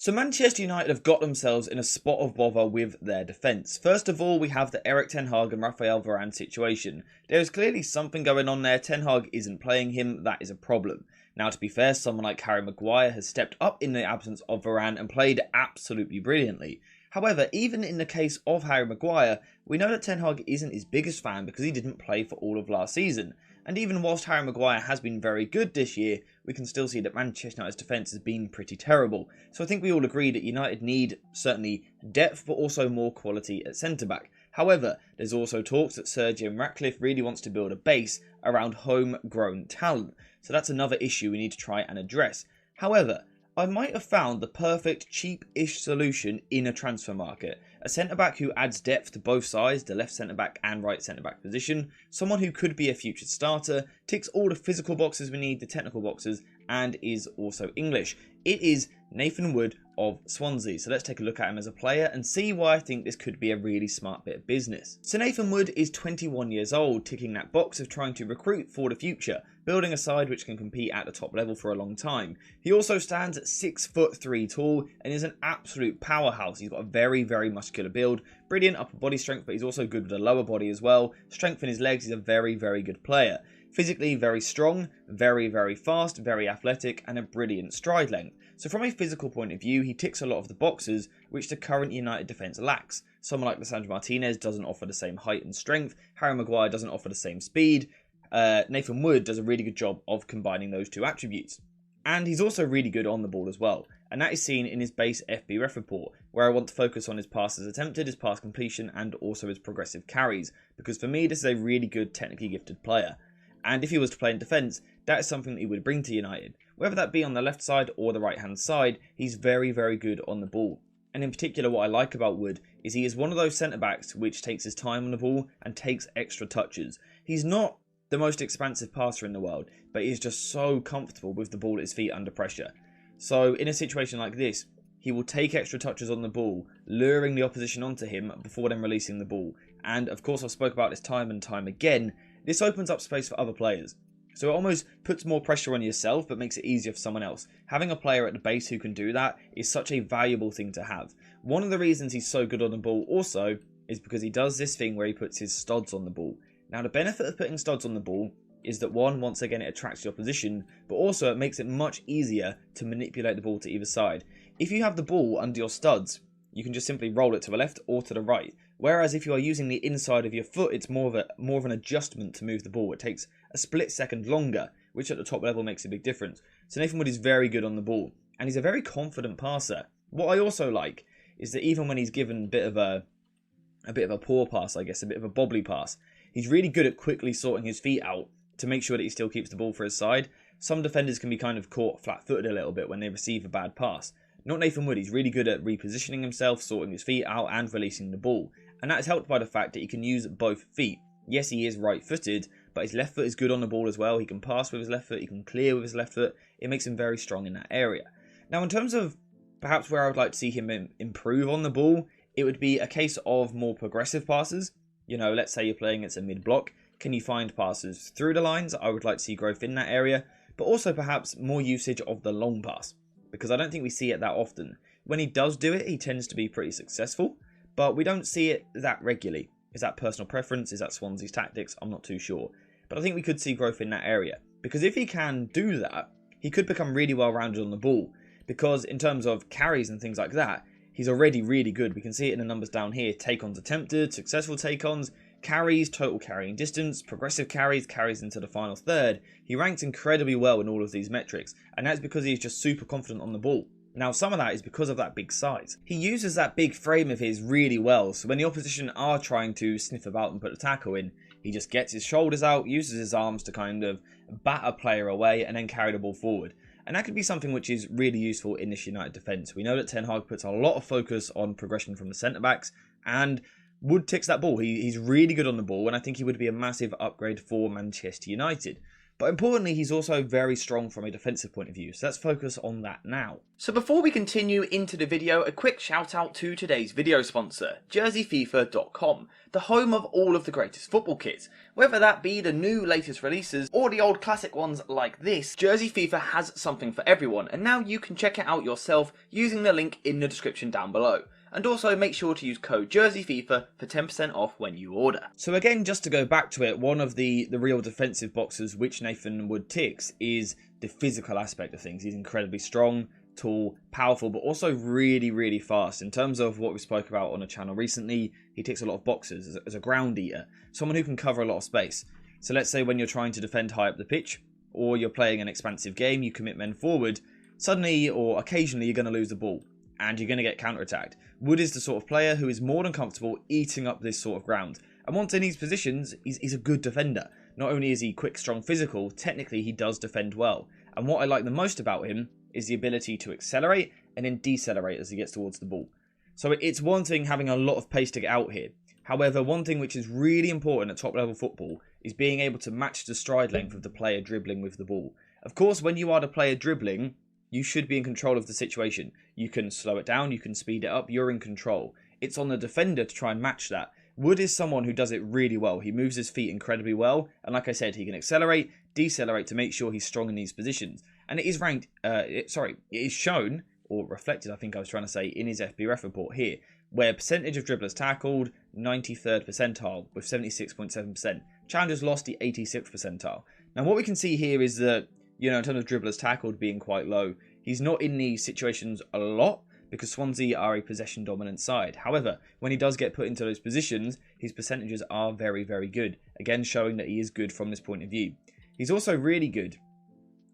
So Manchester United have got themselves in a spot of bother with their defence. First of all, we have the Eric Ten Hag and Raphael Varane situation. There is clearly something going on there. Ten Hag isn't playing him. That is a problem. Now, to be fair, someone like Harry Maguire has stepped up in the absence of Varane and played absolutely brilliantly. However, even in the case of Harry Maguire, we know that Ten Hag isn't his biggest fan because he didn't play for all of last season. And even whilst Harry Maguire has been very good this year, we can still see that Manchester United's defence has been pretty terrible. So I think we all agree that United need certainly depth, but also more quality at centre-back. However, there's also talks that Sir Jim Ratcliffe really wants to build a base around homegrown talent. So that's another issue we need to try and address. However, I might have found the perfect cheap-ish solution in a transfer market. A centre-back who adds depth to both sides, the left centre-back and right centre-back position. Someone who could be a future starter, ticks all the physical boxes we need, the technical boxes, and is also English. It is Nathan Wood of Swansea. So let's take a look at him as a player and see why I think this could be a really smart bit of business. So Nathan Wood is 21 years old, ticking that box of trying to recruit for the future, building a side which can compete at the top level for a long time. He also stands at 6'3" tall and is an absolute powerhouse. He's got a very, very muscular build, brilliant upper body strength, but he's also good with the lower body as well. Strength in his legs, he's a very, very good player. Physically very strong, very, very fast, very athletic, and a brilliant stride length. So from a physical point of view, he ticks a lot of the boxes which the current United defence lacks. Someone like Lisandro Martinez doesn't offer the same height and strength. Harry Maguire doesn't offer the same speed. Nathan Wood does a really good job of combining those two attributes. And he's also really good on the ball as well. And that is seen in his base FBref report, where I want to focus on his passes attempted, his pass completion, and also his progressive carries. Because for me, this is a really good technically gifted player. And if he was to play in defence, that is something that he would bring to United. Whether that be on the left side or the right hand side, he's very, very good on the ball. And in particular, what I like about Wood is he is one of those centre-backs which takes his time on the ball and takes extra touches. He's not the most expansive passer in the world, but he is just so comfortable with the ball at his feet under pressure. So in a situation like this, he will take extra touches on the ball, luring the opposition onto him before then releasing the ball. And of course, I've spoke about this time and time again. This opens up space for other players. So it almost puts more pressure on yourself, but makes it easier for someone else. Having a player at the base who can do that is such a valuable thing to have. One of the reasons he's so good on the ball also is because he does this thing where he puts his studs on the ball. Now, the benefit of putting studs on the ball is that one, once again, it attracts the opposition, but also it makes it much easier to manipulate the ball to either side. If you have the ball under your studs, you can just simply roll it to the left or to the right. Whereas if you are using the inside of your foot, it's more of an adjustment to move the ball. It takes a split second longer, which at the top level makes a big difference. So Nathan Wood is very good on the ball, and he's a very confident passer. What I also like is that even when he's given a bit of a poor pass, I guess, a bit of a bobbly pass, he's really good at quickly sorting his feet out to make sure that he still keeps the ball for his side. Some defenders can be kind of caught flat-footed a little bit when they receive a bad pass. Not Nathan Wood, he's really good at repositioning himself, sorting his feet out and releasing the ball. And that is helped by the fact that he can use both feet. Yes, he is right-footed, but his left foot is good on the ball as well. He can pass with his left foot, he can clear with his left foot. It makes him very strong in that area. Now, in terms of perhaps where I would like to see him improve on the ball, it would be a case of more progressive passes. You know, let's say you're playing against a mid-block. Can you find passes through the lines? I would like to see growth in that area. But also perhaps more usage of the long pass, because I don't think we see it that often. When he does do it, he tends to be pretty successful, but we don't see it that regularly. Is that personal preference? Is that Swansea's tactics? I'm not too sure. But I think we could see growth in that area, because if he can do that, he could become really well-rounded on the ball, because in terms of carries and things like that, he's already really good. We can see it in the numbers down here. Take-ons attempted, successful take-ons, carries, total carrying distance, progressive carries, carries into the final third. He ranks incredibly well in all of these metrics, and that's because he's just super confident on the ball. Now, some of that is because of that big size. He uses that big frame of his really well, so when the opposition are trying to sniff about and put a tackle in, he just gets his shoulders out, uses his arms to kind of bat a player away, and then carry the ball forward. And that could be something which is really useful in this United defence. We know that Ten Hag puts a lot of focus on progression from the centre-backs, and Wood ticks that ball. He's really good on the ball, and I think he would be a massive upgrade for Manchester United. But importantly, he's also very strong from a defensive point of view, so let's focus on that now. So before we continue into the video, a quick shout out to today's video sponsor, JerseyFIFA.com, the home of all of the greatest football kits. Whether that be the new latest releases or the old classic ones like this, Jersey FIFA has something for everyone, and now you can check it out yourself using the link in the description down below. And also make sure to use code JerseyFIFA for 10% off when you order. So again, just to go back to it, one of the real defensive boxes which Nathan Wood ticks is the physical aspect of things. He's incredibly strong, tall, powerful, but also really, really fast. In terms of what we spoke about on a channel recently, he ticks a lot of boxes as a ground eater, someone who can cover a lot of space. So let's say when you're trying to defend high up the pitch, or you're playing an expansive game, you commit men forward, suddenly or occasionally you're going to lose the ball, and you're going to get counter-attacked. Wood is the sort of player who is more than comfortable eating up this sort of ground. And once in these positions, he's a good defender. Not only is he quick, strong, physical, technically he does defend well. And what I like the most about him is the ability to accelerate and then decelerate as he gets towards the ball. So it's one thing having a lot of pace to get out here. However, one thing which is really important at top level football is being able to match the stride length of the player dribbling with the ball. Of course, when you are the player dribbling, you should be in control of the situation. You can slow it down, you can speed it up, you're in control. It's on the defender to try and match that. Wood is someone who does it really well. He moves his feet incredibly well, and like I said, he can accelerate, decelerate to make sure he's strong in these positions. And it is ranked, it is shown, or reflected I think I was trying to say, in his FBref report here, where percentage of dribblers tackled, 93rd percentile with 76.7%. Challengers lost the 86th percentile. Now what we can see here is that, in terms of dribblers tackled being quite low, he's not in these situations a lot because Swansea are a possession dominant side. However, when he does get put into those positions, his percentages are very, very good. Again, showing that he is good from this point of view. He's also really good,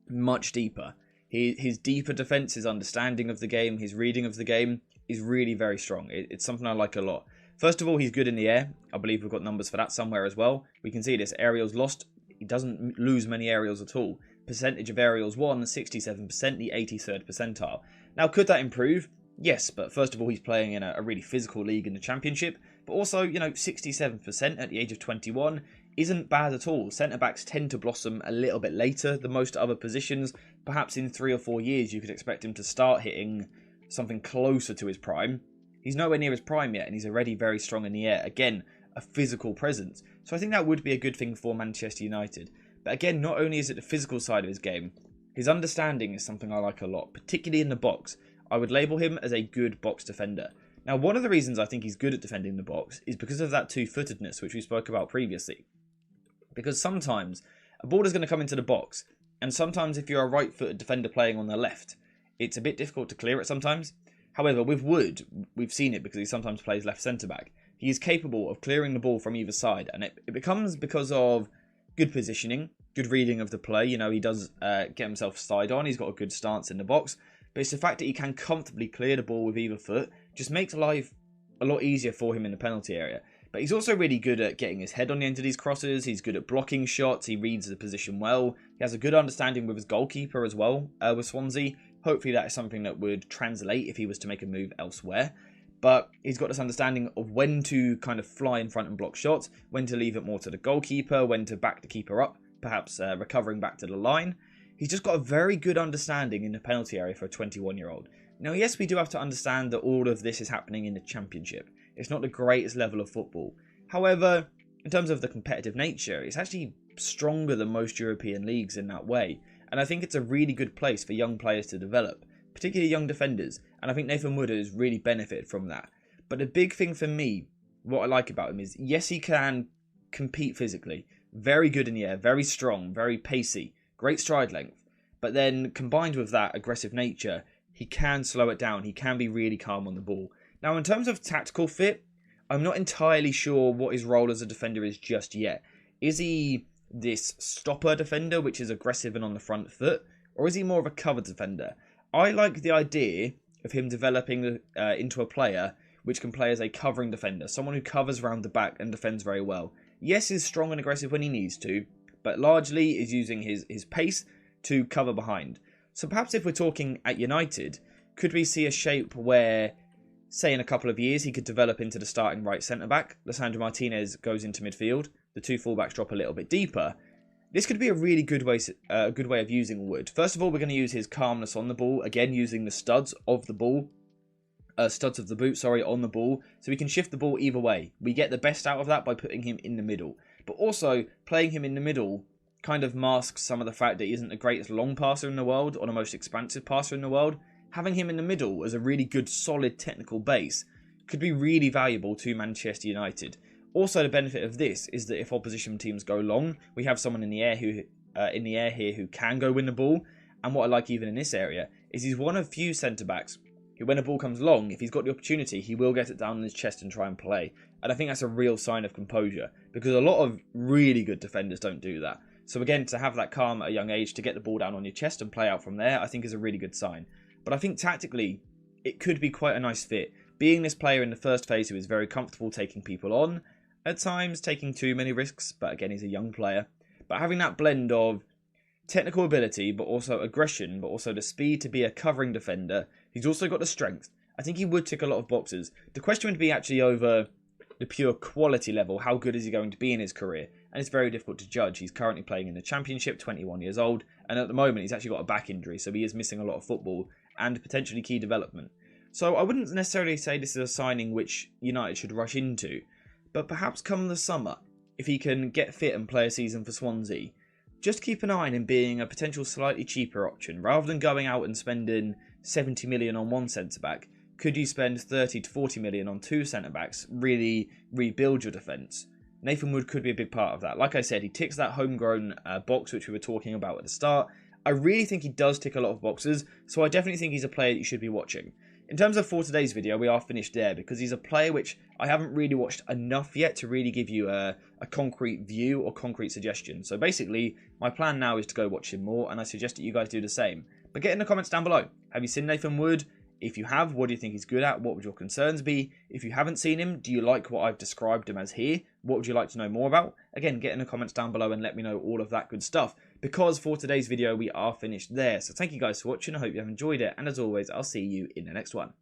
much deeper. His deeper defence, his understanding of the game, his reading of the game is really very strong. It's something I like a lot. First of all, he's good in the air. I believe we've got numbers for that somewhere as well. We can see this, aerials lost. He doesn't lose many aerials at all. Percentage of aerials won, 67%, the 83rd percentile. Now, could that improve? Yes, but first of all, he's playing in a really physical league in the Championship. But also, 67% at the age of 21 isn't bad at all. Centre-backs tend to blossom a little bit later than most other positions. Perhaps in 3 or 4 years, you could expect him to start hitting something closer to his prime. He's nowhere near his prime yet, and he's already very strong in the air. Again, a physical presence. So I think that would be a good thing for Manchester United. But again, not only is it the physical side of his game, his understanding is something I like a lot, particularly in the box. I would label him as a good box defender. Now, one of the reasons I think he's good at defending the box is because of that two-footedness, which we spoke about previously. Because sometimes a ball is going to come into the box, and sometimes if you're a right-footed defender playing on the left, it's a bit difficult to clear it sometimes. However, with Wood, we've seen it because he sometimes plays left centre-back. He is capable of clearing the ball from either side, and it becomes because of good positioning, good reading of the play. He does get himself side on, he's got a good stance in the box, but it's the fact that he can comfortably clear the ball with either foot just makes life a lot easier for him in the penalty area. But he's also really good at getting his head on the end of these crosses, he's good at blocking shots, he reads the position well, he has a good understanding with his goalkeeper as well with Swansea. Hopefully that is something that would translate if he was to make a move elsewhere. But he's got this understanding of when to kind of fly in front and block shots, when to leave it more to the goalkeeper, when to back the keeper up, perhaps recovering back to the line. He's just got a very good understanding in the penalty area for a 21-year-old. Now, yes, we do have to understand that all of this is happening in the Championship. It's not the greatest level of football. However, in terms of the competitive nature, it's actually stronger than most European leagues in that way. And I think it's a really good place for young players to develop, particularly young defenders. And I think Nathan Wood has really benefited from that. But the big thing for me, what I like about him is, yes, he can compete physically. Very good in the air, very strong, very pacey, great stride length. But then combined with that aggressive nature, he can slow it down. He can be really calm on the ball. Now, in terms of tactical fit, I'm not entirely sure what his role as a defender is just yet. Is he this stopper defender, which is aggressive and on the front foot? Or is he more of a cover defender? I like the idea of him developing into a player which can play as a covering defender, someone who covers around the back and defends very well. Yes, he's strong and aggressive when he needs to, but largely is using his pace to cover behind. So perhaps if we're talking at United, could we see a shape where, say in a couple of years, he could develop into the starting right centre-back, Lisandro Martinez goes into midfield, the two full-backs drop a little bit deeper, This could be a really good way of using Wood. First of all, we're going to use his calmness on the ball, again using the studs of the ball. Studs of the boot, sorry, on the ball, so we can shift the ball either way. We get the best out of that by putting him in the middle. But also, playing him in the middle kind of masks some of the fact that he isn't the greatest long passer in the world, or the most expansive passer in the world. Having him in the middle as a really good, solid technical base could be really valuable to Manchester United. Also, the benefit of this is that if opposition teams go long, we have someone in the air here who can go win the ball. And what I like even in this area is he's one of few centre-backs who, when a ball comes long, if he's got the opportunity, he will get it down in his chest and try and play. And I think that's a real sign of composure, because a lot of really good defenders don't do that. So again, to have that calm at a young age, to get the ball down on your chest and play out from there, I think is a really good sign. But I think tactically, it could be quite a nice fit. Being this player in the first phase who is very comfortable taking people on, at times taking too many risks, but again, he's a young player. But having that blend of technical ability, but also aggression, but also the speed to be a covering defender, he's also got the strength. I think he would tick a lot of boxes. The question would be actually over the pure quality level. How good is he going to be in his career? And it's very difficult to judge. He's currently playing in the Championship, 21 years old, and at the moment he's actually got a back injury, so he is missing a lot of football and potentially key development. So I wouldn't necessarily say this is a signing which United should rush into, but perhaps come the summer, if he can get fit and play a season for Swansea, just keep an eye on him being a potential slightly cheaper option. Rather than going out and spending 70 million on one centre-back, could you spend 30 to 40 million on two centre-backs, really rebuild your defence? Nathan Wood could be a big part of that. Like I said, he ticks that homegrown box which we were talking about at the start. I really think he does tick a lot of boxes, so I definitely think he's a player that you should be watching. In terms of for today's video, we are finished there because he's a player which I haven't really watched enough yet to really give you a concrete view or concrete suggestion. So basically, my plan now is to go watch him more, and I suggest that you guys do the same. But get in the comments down below. Have you seen Nathan Wood? If you have, what do you think he's good at? What would your concerns be? If you haven't seen him, do you like what I've described him as here? What would you like to know more about? Again, get in the comments down below and let me know all of that good stuff. Because for today's video, we are finished there. So thank you guys for watching. I hope you have enjoyed it. And as always, I'll see you in the next one.